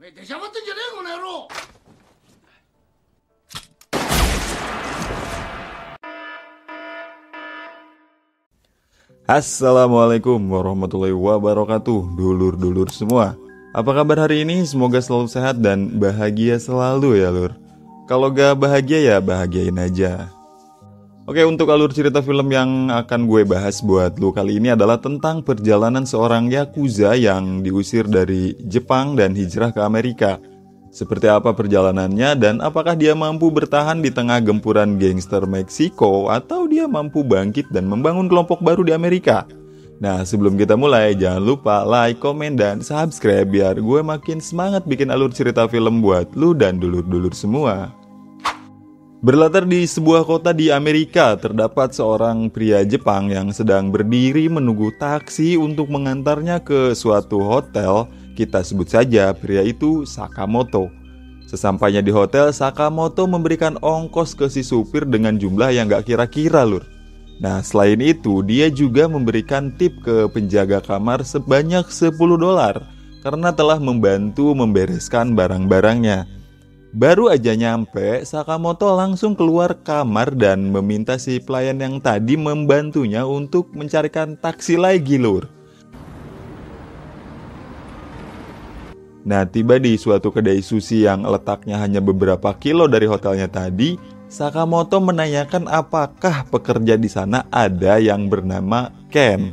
出しゃばってんじゃねえこの野郎。 Assalamualaikum warahmatullahi wabarakatuh, dulur-dulur semua. Apa kabar hari ini? Semoga selalu sehat dan bahagia selalu ya lur. Kalau gak bahagia ya bahagiain aja. Oke, untuk alur cerita film yang akan gue bahas buat lu kali ini adalah tentang perjalanan seorang Yakuza yang diusir dari Jepang dan hijrah ke Amerika. Seperti apa perjalanannya dan apakah dia mampu bertahan di tengah gempuran gangster Meksiko atau dia mampu bangkit dan membangun kelompok baru di Amerika? Nah, sebelum kita mulai, jangan lupa like, komen, dan subscribe biar gue makin semangat bikin alur cerita film buat lu dan dulur-dulur semua. Berlatar di sebuah kota di Amerika, terdapat seorang pria Jepang yang sedang berdiri menunggu taksi untuk mengantarnya ke suatu hotel. Kita sebut saja pria itu Sakamoto. Sesampainya di hotel, Sakamoto memberikan ongkos ke si supir dengan jumlah yang gak kira-kira lur. Nah, selain itu dia juga memberikan tip ke penjaga kamar sebanyak $10 karena telah membantu membereskan barang-barangnya. Baru aja nyampe, Sakamoto langsung keluar kamar dan meminta si pelayan yang tadi membantunya untuk mencarikan taksi lagi lur. Nah, tiba di suatu kedai sushi yang letaknya hanya beberapa kilo dari hotelnya tadi, Sakamoto menanyakan apakah pekerja di sana ada yang bernama Ken.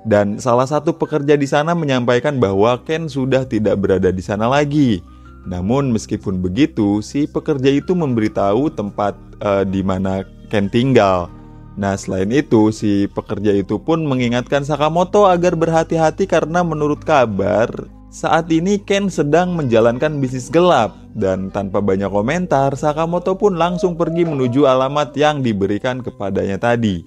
Dan salah satu pekerja di sana menyampaikan bahwa Ken sudah tidak berada di sana lagi. Namun meskipun begitu, si pekerja itu memberitahu tempat di mana Ken tinggal. Nah, selain itu, si pekerja itu pun mengingatkan Sakamoto agar berhati-hati karena menurut kabar saat ini Ken sedang menjalankan bisnis gelap. Dan tanpa banyak komentar, Sakamoto pun langsung pergi menuju alamat yang diberikan kepadanya tadi.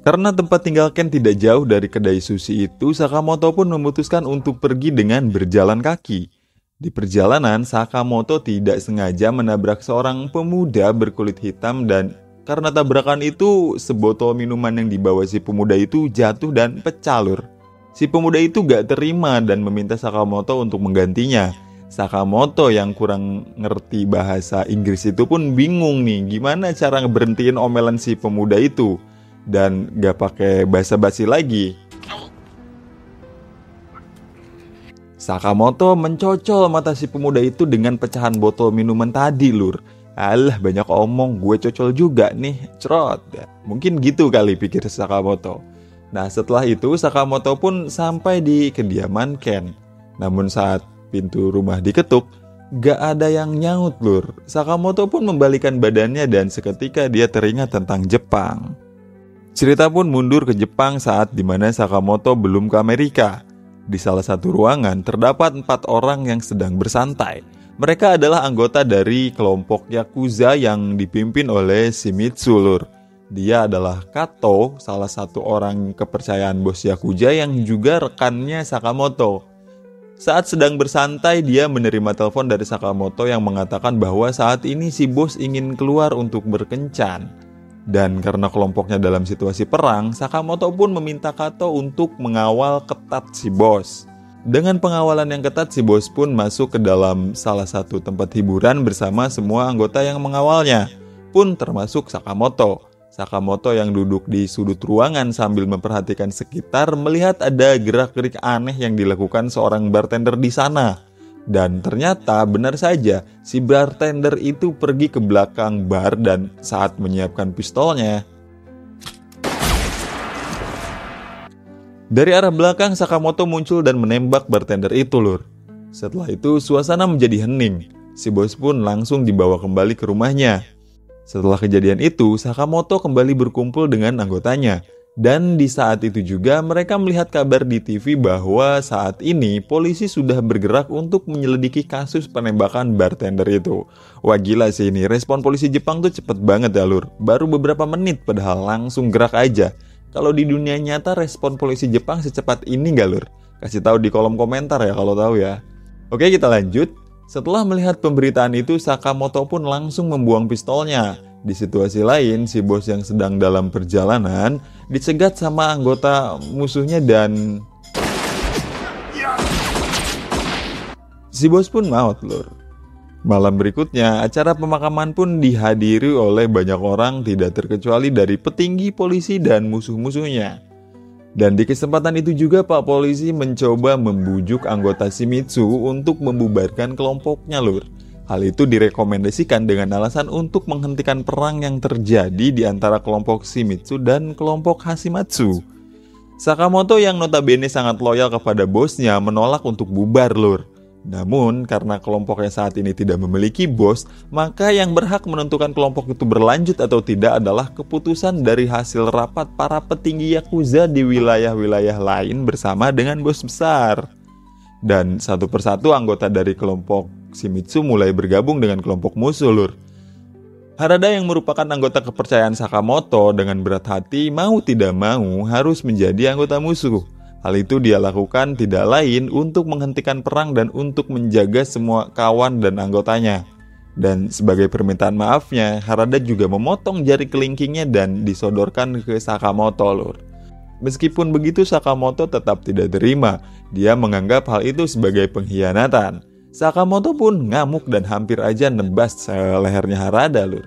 Karena tempat tinggal Ken tidak jauh dari kedai sushi itu, Sakamoto pun memutuskan untuk pergi dengan berjalan kaki. Di perjalanan, Sakamoto tidak sengaja menabrak seorang pemuda berkulit hitam dan karena tabrakan itu, sebotol minuman yang dibawa si pemuda itu jatuh dan pecah lur. Si pemuda itu gak terima dan meminta Sakamoto untuk menggantinya. Sakamoto yang kurang ngerti bahasa Inggris itu pun bingung nih gimana cara ngeberhentiin omelan si pemuda itu. Dan gak pakai basa-basi lagi, Sakamoto mencocol mata si pemuda itu dengan pecahan botol minuman tadi lur. Alah, banyak omong, gue cocol juga nih, cerot. Mungkin gitu kali pikir Sakamoto. Nah, setelah itu Sakamoto pun sampai di kediaman Ken. Namun saat pintu rumah diketuk, gak ada yang nyaut lur. Sakamoto pun membalikan badannya dan seketika dia teringat tentang Jepang. Cerita pun mundur ke Jepang saat dimana Sakamoto belum ke Amerika. Di salah satu ruangan terdapat 4 orang yang sedang bersantai. Mereka adalah anggota dari kelompok Yakuza yang dipimpin oleh Shimizu lur. Dia adalah Kato, salah satu orang kepercayaan bos Yakuza yang juga rekannya Sakamoto. Saat sedang bersantai, dia menerima telepon dari Sakamoto yang mengatakan bahwa saat ini si bos ingin keluar untuk berkencan. Dan karena kelompoknya dalam situasi perang, Sakamoto pun meminta Kato untuk mengawal ketat si bos. Dengan pengawalan yang ketat, si bos pun masuk ke dalam salah satu tempat hiburan bersama semua anggota yang mengawalnya, pun termasuk Sakamoto. Sakamoto yang duduk di sudut ruangan sambil memperhatikan sekitar melihat ada gerak-gerik aneh yang dilakukan seorang bartender di sana. Dan ternyata benar saja si bartender itu pergi ke belakang bar dan saat menyiapkan pistolnya, dari arah belakang Sakamoto muncul dan menembak bartender itu lur. Setelah itu suasana menjadi hening. Si bos pun langsung dibawa kembali ke rumahnya. Setelah kejadian itu, Sakamoto kembali berkumpul dengan anggotanya. Dan di saat itu juga mereka melihat kabar di TV bahwa saat ini polisi sudah bergerak untuk menyelidiki kasus penembakan bartender itu. Wah gila sih ini, respon polisi Jepang tuh cepet banget ya lur. Baru beberapa menit padahal langsung gerak aja. Kalau di dunia nyata respon polisi Jepang secepat ini gak lur? Kasih tahu di kolom komentar ya kalau tahu ya. Oke, kita lanjut. Setelah melihat pemberitaan itu, Sakamoto pun langsung membuang pistolnya. Di situasi lain, si bos yang sedang dalam perjalanan dicegat sama anggota musuhnya dan Si bos pun maut, lur. Malam berikutnya, acara pemakaman pun dihadiri oleh banyak orang tidak terkecuali dari petinggi polisi dan musuh-musuhnya. Dan di kesempatan itu juga Pak Polisi mencoba membujuk anggota Shimizu untuk membubarkan kelompoknya, lur. Hal itu direkomendasikan dengan alasan untuk menghentikan perang yang terjadi di antara kelompok Shimizu dan kelompok Hashimatsu. Sakamoto yang notabene sangat loyal kepada bosnya menolak untuk bubar, lur. Namun, karena kelompoknya saat ini tidak memiliki bos, maka yang berhak menentukan kelompok itu berlanjut atau tidak adalah keputusan dari hasil rapat para petinggi Yakuza di wilayah-wilayah lain bersama dengan bos besar. Dan satu persatu anggota dari kelompok Shimizu mulai bergabung dengan kelompok musuh, lur. Harada yang merupakan anggota kepercayaan Sakamoto dengan berat hati mau tidak mau harus menjadi anggota musuh. Hal itu dia lakukan tidak lain untuk menghentikan perang dan untuk menjaga semua kawan dan anggotanya. Dan sebagai permintaan maafnya, Harada juga memotong jari kelingkingnya dan disodorkan ke Sakamoto, lur. Meskipun begitu, Sakamoto tetap tidak terima. Dia menganggap hal itu sebagai pengkhianatan. Sakamoto pun ngamuk dan hampir aja nebas lehernya Harada, lur.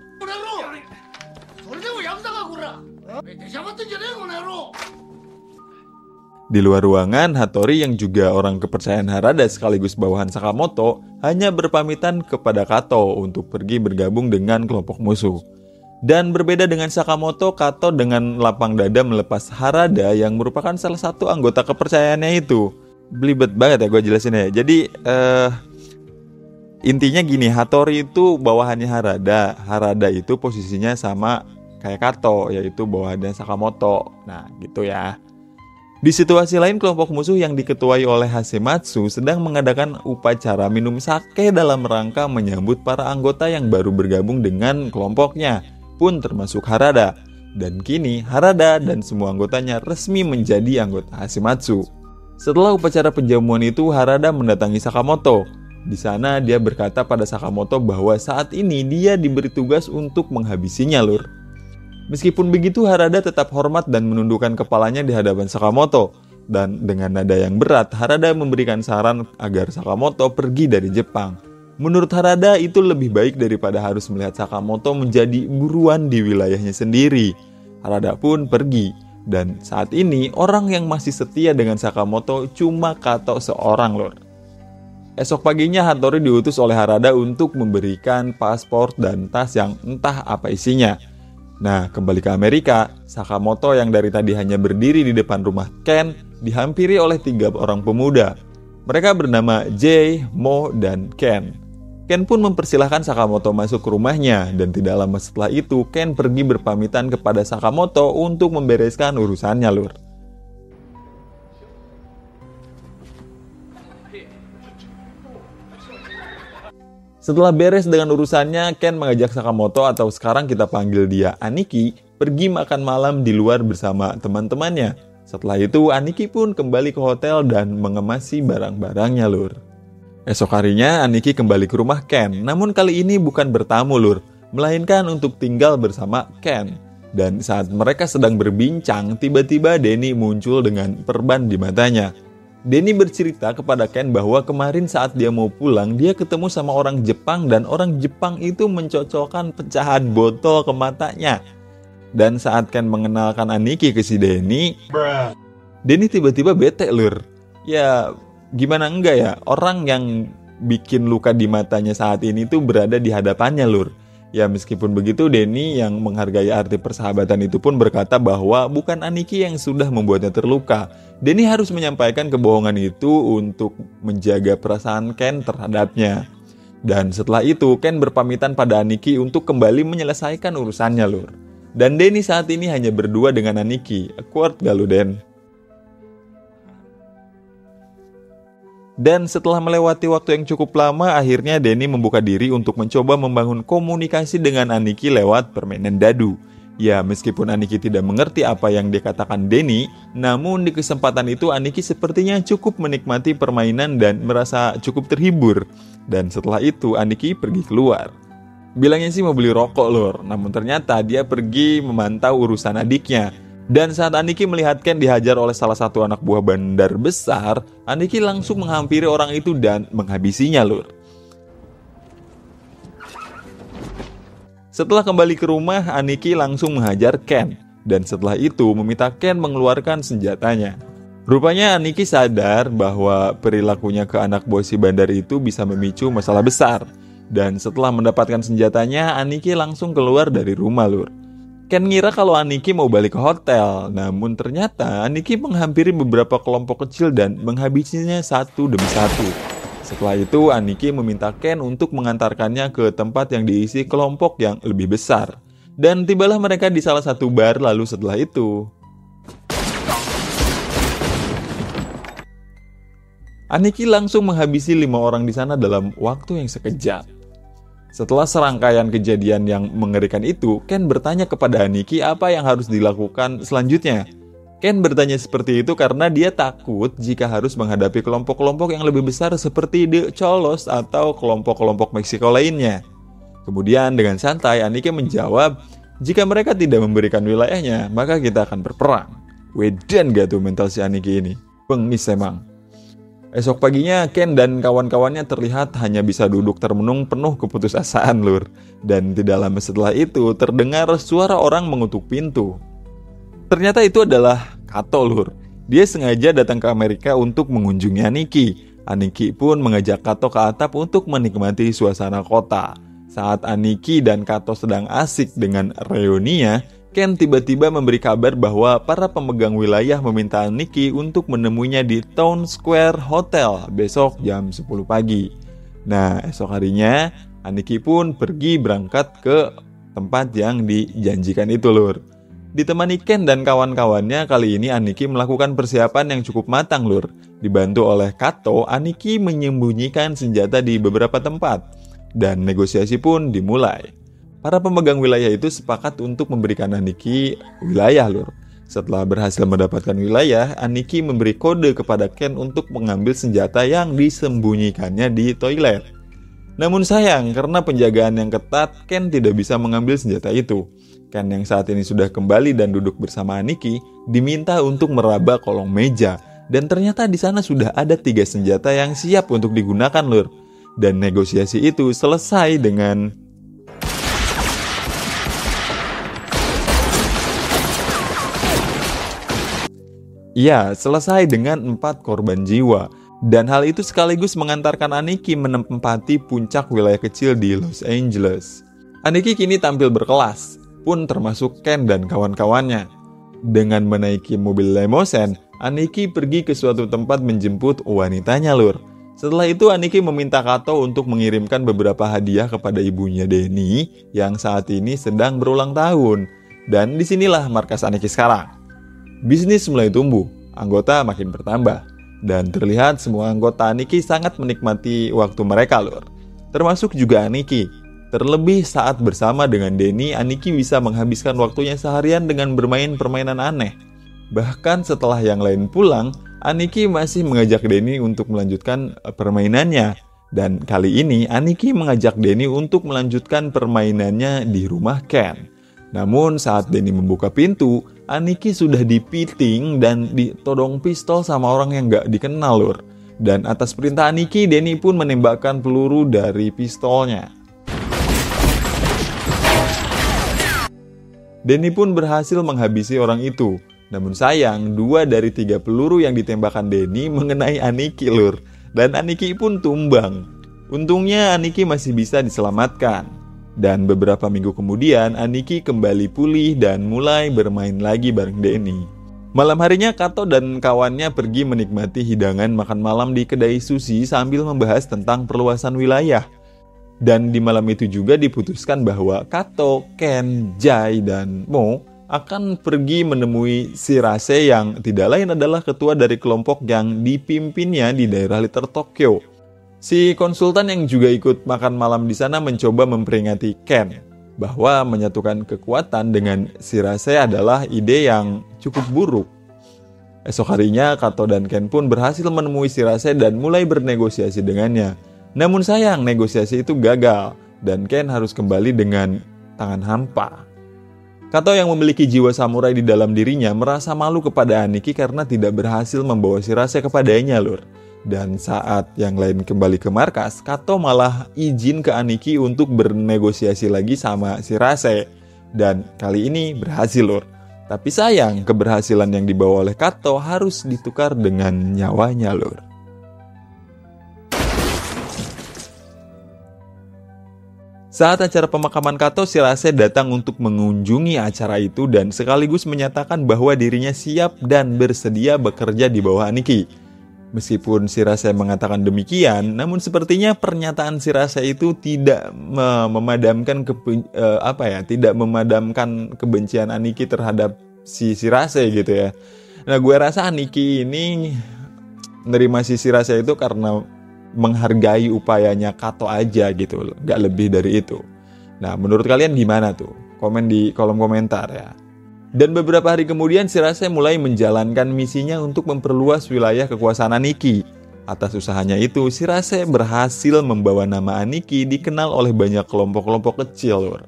Di luar ruangan, Hattori yang juga orang kepercayaan Harada sekaligus bawahan Sakamoto hanya berpamitan kepada Kato untuk pergi bergabung dengan kelompok musuh. Dan berbeda dengan Sakamoto, Kato dengan lapang dada melepas Harada yang merupakan salah satu anggota kepercayaannya itu. Belibet banget ya gue jelasin ya. Jadi intinya gini, Hattori itu bawahannya Harada. Harada itu posisinya sama kayak Kato, yaitu bawahannya Sakamoto. Nah gitu ya. Di situasi lain, kelompok musuh yang diketuai oleh Hashimatsu sedang mengadakan upacara minum sake dalam rangka menyambut para anggota yang baru bergabung dengan kelompoknya, pun termasuk Harada. Dan kini Harada dan semua anggotanya resmi menjadi anggota Hashimatsu. Setelah upacara penjamuan itu, Harada mendatangi Sakamoto. Di sana dia berkata pada Sakamoto bahwa saat ini dia diberi tugas untuk menghabisinya, lur. Meskipun begitu, Harada tetap hormat dan menundukkan kepalanya di hadapan Sakamoto. Dan dengan nada yang berat, Harada memberikan saran agar Sakamoto pergi dari Jepang. Menurut Harada, itu lebih baik daripada harus melihat Sakamoto menjadi buruan di wilayahnya sendiri. Harada pun pergi. Dan saat ini, orang yang masih setia dengan Sakamoto cuma Kato seorang, lor. Esok paginya, Hattori diutus oleh Harada untuk memberikan paspor dan tas yang entah apa isinya. Nah, kembali ke Amerika, Sakamoto yang dari tadi hanya berdiri di depan rumah Ken dihampiri oleh 3 orang pemuda. Mereka bernama Jay, Mo, dan Ken. Ken pun mempersilahkan Sakamoto masuk ke rumahnya, dan tidak lama setelah itu Ken pergi berpamitan kepada Sakamoto untuk membereskan urusannya, lur. Setelah beres dengan urusannya, Ken mengajak Sakamoto, atau sekarang kita panggil dia Aniki, pergi makan malam di luar bersama teman-temannya. Setelah itu, Aniki pun kembali ke hotel dan mengemasi barang-barangnya, lur. Esok harinya, Aniki kembali ke rumah Ken, namun kali ini bukan bertamu, lur, melainkan untuk tinggal bersama Ken. Dan saat mereka sedang berbincang, tiba-tiba Denny muncul dengan perban di matanya. Denny bercerita kepada Ken bahwa kemarin saat dia mau pulang, dia ketemu sama orang Jepang dan orang Jepang itu mencocokkan pecahan botol ke matanya. Dan saat Ken mengenalkan Aniki ke si Denny, Denny tiba-tiba bete, lur. Ya, gimana enggak ya, orang yang bikin luka di matanya saat ini tuh berada di hadapannya, lur. Ya meskipun begitu, Denny yang menghargai arti persahabatan itu pun berkata bahwa bukan Aniki yang sudah membuatnya terluka. Denny harus menyampaikan kebohongan itu untuk menjaga perasaan Ken terhadapnya. Dan setelah itu, Ken berpamitan pada Aniki untuk kembali menyelesaikan urusannya, lur. Dan Denny saat ini hanya berdua dengan Aniki. Awkward gak lu, Den? Dan setelah melewati waktu yang cukup lama, akhirnya Denny membuka diri untuk mencoba membangun komunikasi dengan Aniki lewat permainan dadu. Ya, meskipun Aniki tidak mengerti apa yang dikatakan Denny, namun di kesempatan itu Aniki sepertinya cukup menikmati permainan dan merasa cukup terhibur. Dan setelah itu Aniki pergi keluar. Bilangnya sih mau beli rokok, lor, namun ternyata dia pergi memantau urusan adiknya. Dan saat Aniki melihat Ken dihajar oleh salah satu anak buah bandar besar, Aniki langsung menghampiri orang itu dan menghabisinya, Lur. Setelah kembali ke rumah, Aniki langsung menghajar Ken. Dan setelah itu meminta Ken mengeluarkan senjatanya. Rupanya Aniki sadar bahwa perilakunya ke anak buah si bandar itu bisa memicu masalah besar. Dan setelah mendapatkan senjatanya, Aniki langsung keluar dari rumah, Lur. Ken ngira kalau Aniki mau balik ke hotel, namun ternyata Aniki menghampiri beberapa kelompok kecil dan menghabisinya satu demi satu. Setelah itu, Aniki meminta Ken untuk mengantarkannya ke tempat yang diisi kelompok yang lebih besar. Dan tibalah mereka di salah satu bar lalu setelah itu. Aniki langsung menghabisi 5 orang di sana dalam waktu yang sekejap. Setelah serangkaian kejadian yang mengerikan itu, Ken bertanya kepada Aniki apa yang harus dilakukan selanjutnya. Ken bertanya seperti itu karena dia takut jika harus menghadapi kelompok-kelompok yang lebih besar seperti The Cholos atau kelompok-kelompok Meksiko lainnya. Kemudian dengan santai Aniki menjawab, jika mereka tidak memberikan wilayahnya, maka kita akan berperang. Wedan gak tuh mental si Aniki ini? Bengis emang. Esok paginya, Ken dan kawan-kawannya terlihat hanya bisa duduk termenung penuh keputusasaan, Lur. Dan tidak lama setelah itu, terdengar suara orang mengetuk pintu. Ternyata itu adalah Kato, Lur. Dia sengaja datang ke Amerika untuk mengunjungi Aniki. Aniki pun mengajak Kato ke atap untuk menikmati suasana kota. Saat Aniki dan Kato sedang asik dengan reuninya, Ken tiba-tiba memberi kabar bahwa para pemegang wilayah meminta Aniki untuk menemuinya di Town Square Hotel besok jam 10 pagi. Nah, esok harinya Aniki pun pergi berangkat ke tempat yang dijanjikan itu, Lur. Ditemani Ken dan kawan-kawannya, kali ini Aniki melakukan persiapan yang cukup matang, Lur. Dibantu oleh Kato, Aniki menyembunyikan senjata di beberapa tempat. Dan negosiasi pun dimulai. Para pemegang wilayah itu sepakat untuk memberikan Aniki wilayah, Lur. Setelah berhasil mendapatkan wilayah, Aniki memberi kode kepada Ken untuk mengambil senjata yang disembunyikannya di toilet. Namun sayang, karena penjagaan yang ketat, Ken tidak bisa mengambil senjata itu. Ken yang saat ini sudah kembali dan duduk bersama Aniki, diminta untuk meraba kolong meja. Dan ternyata di sana sudah ada 3 senjata yang siap untuk digunakan, Lur. Dan negosiasi itu selesai dengan selesai dengan 4 korban jiwa. Dan hal itu sekaligus mengantarkan Aniki menempati puncak wilayah kecil di Los Angeles. Aniki kini tampil berkelas, pun termasuk Ken dan kawan-kawannya. Dengan menaiki mobil limousine, Aniki pergi ke suatu tempat menjemput wanitanya, Lur. Setelah itu Aniki meminta Kato untuk mengirimkan beberapa hadiah kepada ibunya Denny yang saat ini sedang berulang tahun. Dan disinilah markas Aniki sekarang. Bisnis mulai tumbuh, anggota makin bertambah, dan terlihat semua anggota Aniki sangat menikmati waktu mereka, Lur. Termasuk juga Aniki. Terlebih saat bersama dengan Denny, Aniki bisa menghabiskan waktunya seharian dengan bermain permainan aneh. Bahkan setelah yang lain pulang, Aniki masih mengajak Denny untuk melanjutkan permainannya. Dan kali ini Aniki mengajak Denny untuk melanjutkan permainannya di rumah Ken. Namun saat Denny membuka pintu, Aniki sudah dipiting dan ditodong pistol sama orang yang gak dikenal, Lur. Dan atas perintah Aniki, Denny pun menembakkan peluru dari pistolnya. Denny pun berhasil menghabisi orang itu. Namun sayang, 2 dari 3 peluru yang ditembakkan Denny mengenai Aniki, Lur. Dan Aniki pun tumbang. Untungnya Aniki masih bisa diselamatkan. Dan beberapa minggu kemudian, Aniki kembali pulih dan mulai bermain lagi bareng Denny. Malam harinya, Kato dan kawannya pergi menikmati hidangan makan malam di kedai sushi sambil membahas tentang perluasan wilayah. Dan di malam itu juga diputuskan bahwa Kato, Ken, Jai, dan Mo akan pergi menemui Shirase yang tidak lain adalah ketua dari kelompok yang dipimpinnya di daerah Little Tokyo. Si konsultan yang juga ikut makan malam di sana mencoba memperingati Ken bahwa menyatukan kekuatan dengan Shirase adalah ide yang cukup buruk. Esok harinya, Kato dan Ken pun berhasil menemui Shirase dan mulai bernegosiasi dengannya. Namun sayang, negosiasi itu gagal dan Ken harus kembali dengan tangan hampa. Kato yang memiliki jiwa samurai di dalam dirinya merasa malu kepada Aniki karena tidak berhasil membawa Shirase kepadanya, lur. Dan saat yang lain kembali ke markas, Kato malah izin ke Aniki untuk bernegosiasi lagi sama Shirase. Dan kali ini berhasil, lur. Tapi sayang, keberhasilan yang dibawa oleh Kato harus ditukar dengan nyawanya, lur. Saat acara pemakaman Kato, Shirase datang untuk mengunjungi acara itu dan sekaligus menyatakan bahwa dirinya siap dan bersedia bekerja di bawah Aniki. Meskipun Shirase mengatakan demikian, namun sepertinya pernyataan Shirase itu tidak memadamkan kebencian Aniki terhadap si Shirase gitu ya. Nah, gue rasa Aniki ini menerima si Shirase itu karena menghargai upayanya Kato aja gitu, gak lebih dari itu. Nah, menurut kalian gimana tuh? Komen di kolom komentar ya. Dan beberapa hari kemudian Shirase mulai menjalankan misinya untuk memperluas wilayah kekuasaan Aniki. Atas usahanya itu, Shirase berhasil membawa nama Aniki dikenal oleh banyak kelompok-kelompok kecil, lur.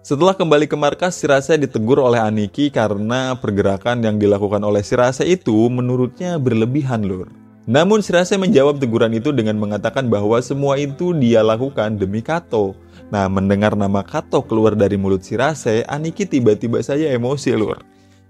Setelah kembali ke markas, Shirase ditegur oleh Aniki karena pergerakan yang dilakukan oleh Shirase itu menurutnya berlebihan, lur. Namun Shirase menjawab teguran itu dengan mengatakan bahwa semua itu dia lakukan demi Kato. Nah, mendengar nama Kato keluar dari mulut Shirase, Aniki tiba-tiba saja emosi, lur.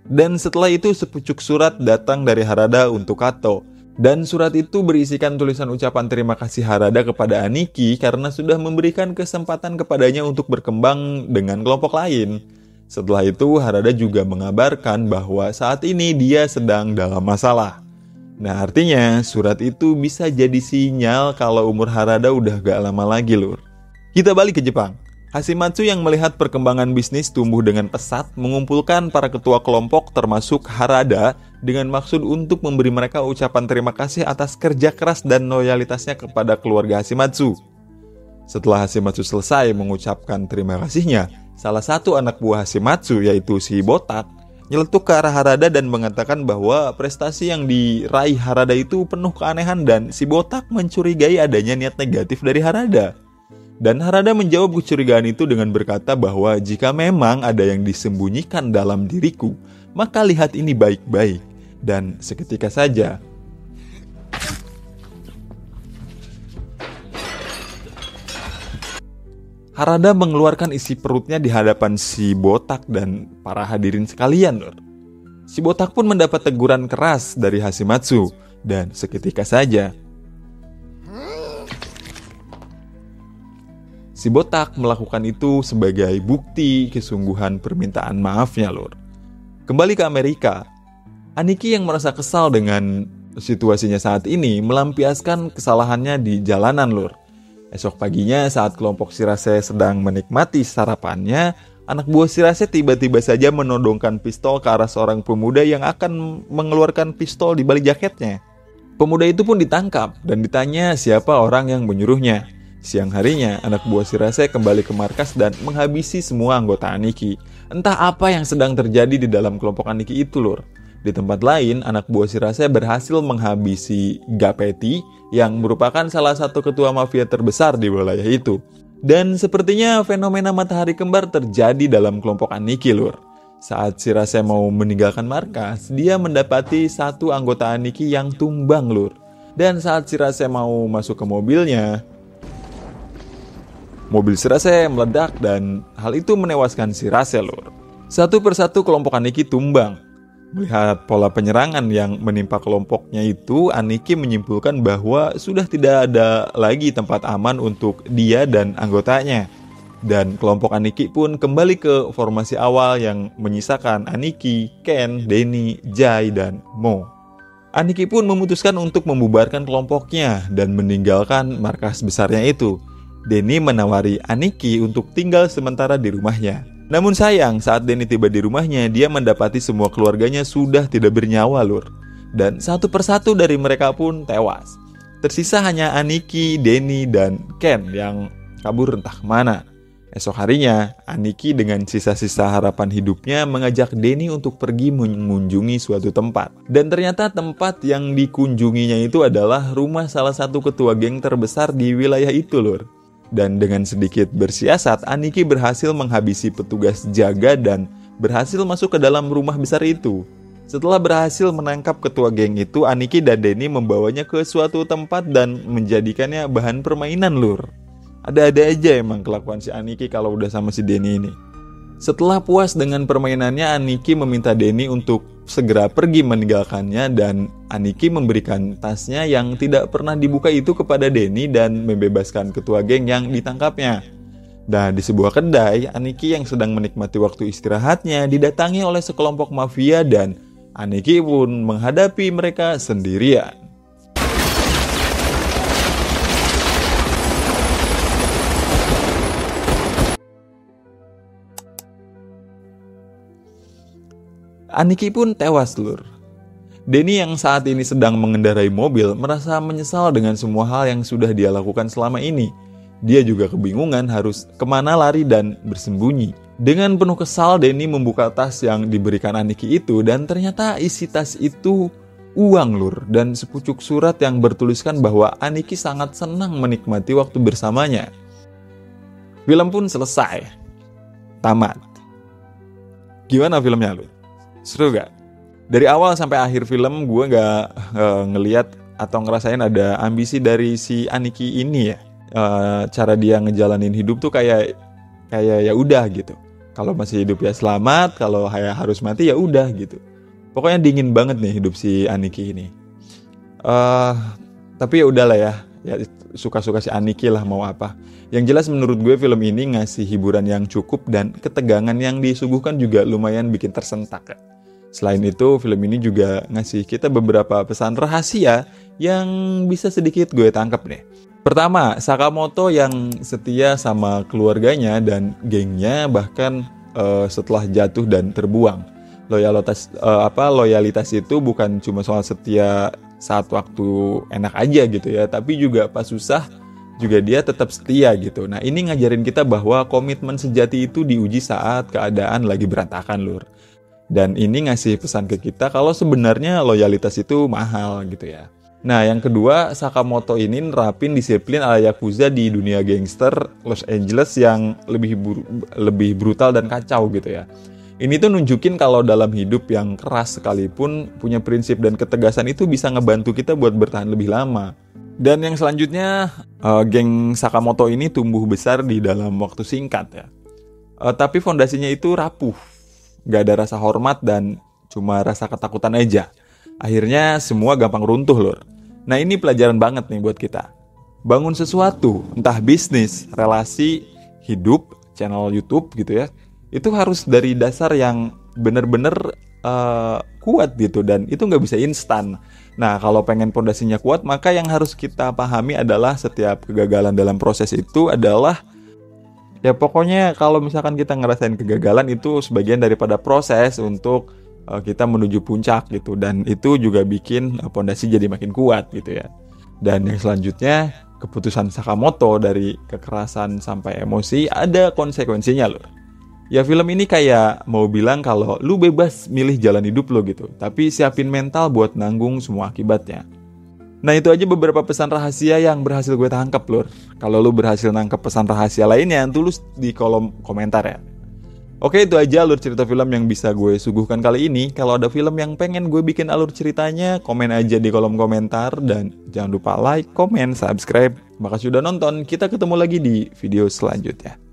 Dan setelah itu sepucuk surat datang dari Harada untuk Kato. Dan surat itu berisikan tulisan ucapan terima kasih Harada kepada Aniki karena sudah memberikan kesempatan kepadanya untuk berkembang dengan kelompok lain. Setelah itu Harada juga mengabarkan bahwa saat ini dia sedang dalam masalah. Nah, artinya surat itu bisa jadi sinyal kalau umur Harada udah gak lama lagi, lur. Kita balik ke Jepang. Hashimatsu yang melihat perkembangan bisnis tumbuh dengan pesat mengumpulkan para ketua kelompok termasuk Harada dengan maksud untuk memberi mereka ucapan terima kasih atas kerja keras dan loyalitasnya kepada keluarga Hashimatsu. Setelah Hashimatsu selesai mengucapkan terima kasihnya, salah satu anak buah Hashimatsu yaitu si Botak nyeletuk ke arah Harada dan mengatakan bahwa prestasi yang diraih Harada itu penuh keanehan dan si Botak mencurigai adanya niat negatif dari Harada. Dan Harada menjawab kecurigaan itu dengan berkata bahwa jika memang ada yang disembunyikan dalam diriku, maka lihat ini baik-baik. Dan seketika saja Harada mengeluarkan isi perutnya di hadapan si Botak dan para hadirin sekalian, lur. Si Botak pun mendapat teguran keras dari Hashimatsu dan seketika saja si Botak melakukan itu sebagai bukti kesungguhan permintaan maafnya, lur. Kembali ke Amerika, Aniki yang merasa kesal dengan situasinya saat ini melampiaskan kesalahannya di jalanan, lur. Esok paginya saat kelompok Shirase sedang menikmati sarapannya, anak buah Shirase tiba-tiba saja menodongkan pistol ke arah seorang pemuda yang akan mengeluarkan pistol di balik jaketnya. Pemuda itu pun ditangkap dan ditanya siapa orang yang menyuruhnya. Siang harinya, anak buah Shirase kembali ke markas dan menghabisi semua anggota Aniki. Entah apa yang sedang terjadi di dalam kelompok Aniki itu, lur. Di tempat lain, anak buah Shirase berhasil menghabisi Gapeti yang merupakan salah satu ketua mafia terbesar di wilayah itu. Dan sepertinya fenomena matahari kembar terjadi dalam kelompok Aniki, lur. Saat Shirase mau meninggalkan markas, dia mendapati satu anggota Aniki yang tumbang, lur. Dan saat Shirase mau masuk ke mobilnya, mobil Shirase meledak dan hal itu menewaskan Shirase, lur. Satu persatu kelompok Aniki tumbang. Melihat pola penyerangan yang menimpa kelompoknya itu, Aniki menyimpulkan bahwa sudah tidak ada lagi tempat aman untuk dia dan anggotanya. Dan kelompok Aniki pun kembali ke formasi awal yang menyisakan Aniki, Ken, Denny, Jai, dan Mo. Aniki pun memutuskan untuk membubarkan kelompoknya dan meninggalkan markas besarnya itu. Denny menawari Aniki untuk tinggal sementara di rumahnya. Namun sayang, saat Denny tiba di rumahnya, dia mendapati semua keluarganya sudah tidak bernyawa, lur. Dan satu persatu dari mereka pun tewas. Tersisa hanya Aniki, Denny, dan Ken yang kabur entah kemana. Esok harinya, Aniki dengan sisa-sisa harapan hidupnya mengajak Denny untuk pergi mengunjungi suatu tempat. Dan ternyata tempat yang dikunjunginya itu adalah rumah salah satu ketua geng terbesar di wilayah itu, lur. Dan dengan sedikit bersiasat, Aniki berhasil menghabisi petugas jaga dan berhasil masuk ke dalam rumah besar itu. Setelah berhasil menangkap ketua geng itu, Aniki dan Denny membawanya ke suatu tempat dan menjadikannya bahan permainan, Lur. Ada-ada aja emang kelakuan si Aniki kalau udah sama si Denny ini. Setelah puas dengan permainannya, Aniki meminta Denny untuk segera pergi meninggalkannya dan Aniki memberikan tasnya yang tidak pernah dibuka itu kepada Denny dan membebaskan ketua geng yang ditangkapnya. Dan di sebuah kedai, Aniki yang sedang menikmati waktu istirahatnya didatangi oleh sekelompok mafia dan Aniki pun menghadapi mereka sendirian. Aniki pun tewas, Lur. Denny yang saat ini sedang mengendarai mobil merasa menyesal dengan semua hal yang sudah dia lakukan selama ini. Dia juga kebingungan harus kemana lari dan bersembunyi. Dengan penuh kesal, Denny membuka tas yang diberikan Aniki itu dan ternyata isi tas itu uang, Lur, dan sepucuk surat yang bertuliskan bahwa Aniki sangat senang menikmati waktu bersamanya. Film pun selesai. Tamat. Gimana filmnya, Lur? Seru gak? Dari awal sampai akhir film gue gak ngeliat atau ngerasain ada ambisi dari si Aniki ini ya. Cara dia ngejalanin hidup tuh kayak ya udah gitu. Kalau masih hidup ya selamat, kalau harus mati ya udah gitu. Pokoknya dingin banget nih hidup si Aniki ini. Tapi ya udahlah ya suka-suka si Aniki lah mau apa. Yang jelas menurut gue film ini ngasih hiburan yang cukup dan ketegangan yang disuguhkan juga lumayan bikin tersentak ya. Selain itu, film ini juga ngasih kita beberapa pesan rahasia yang bisa sedikit gue tangkap nih. Pertama, Sakamoto yang setia sama keluarganya dan gengnya bahkan setelah jatuh dan terbuang. Loyalitas itu bukan cuma soal setia saat waktu enak aja gitu ya, tapi juga pas susah juga dia tetap setia gitu. Nah, ini ngajarin kita bahwa komitmen sejati itu diuji saat keadaan lagi berantakan, Lur. Dan ini ngasih pesan ke kita kalau sebenarnya loyalitas itu mahal gitu ya. Nah, yang kedua, Sakamoto ini nerapin disiplin ala Yakuza di dunia gangster Los Angeles yang lebih brutal dan kacau gitu ya. Ini tuh nunjukin kalau dalam hidup yang keras sekalipun punya prinsip dan ketegasan itu bisa ngebantu kita buat bertahan lebih lama. Dan yang selanjutnya, geng Sakamoto ini tumbuh besar di dalam waktu singkat ya. Tapi fondasinya itu rapuh. Gak ada rasa hormat dan cuma rasa ketakutan aja. Akhirnya semua gampang runtuh, Lur. Nah, ini pelajaran banget nih buat kita. Bangun sesuatu, entah bisnis, relasi, hidup, channel YouTube gitu ya. Itu harus dari dasar yang bener-bener kuat gitu dan itu gak bisa instan. Nah, kalau pengen fondasinya kuat, maka yang harus kita pahami adalah setiap kegagalan dalam proses itu adalah ya pokoknya kalau misalkan kita ngerasain kegagalan itu sebagian daripada proses untuk kita menuju puncak gitu. Dan itu juga bikin fondasi jadi makin kuat gitu ya. Dan yang selanjutnya, keputusan Sakamoto dari kekerasan sampai emosi ada konsekuensinya loh. Ya film ini kayak mau bilang kalau lu bebas milih jalan hidup lo gitu. Tapi siapin mental buat nanggung semua akibatnya. Nah, itu aja beberapa pesan rahasia yang berhasil gue tangkap, Lur. Kalau lu berhasil nangkep pesan rahasia lainnya, tulis di kolom komentar ya. Oke, itu aja alur cerita film yang bisa gue suguhkan kali ini. Kalau ada film yang pengen gue bikin alur ceritanya, komen aja di kolom komentar. Dan jangan lupa like, komen, subscribe. Makasih udah nonton. Kita ketemu lagi di video selanjutnya.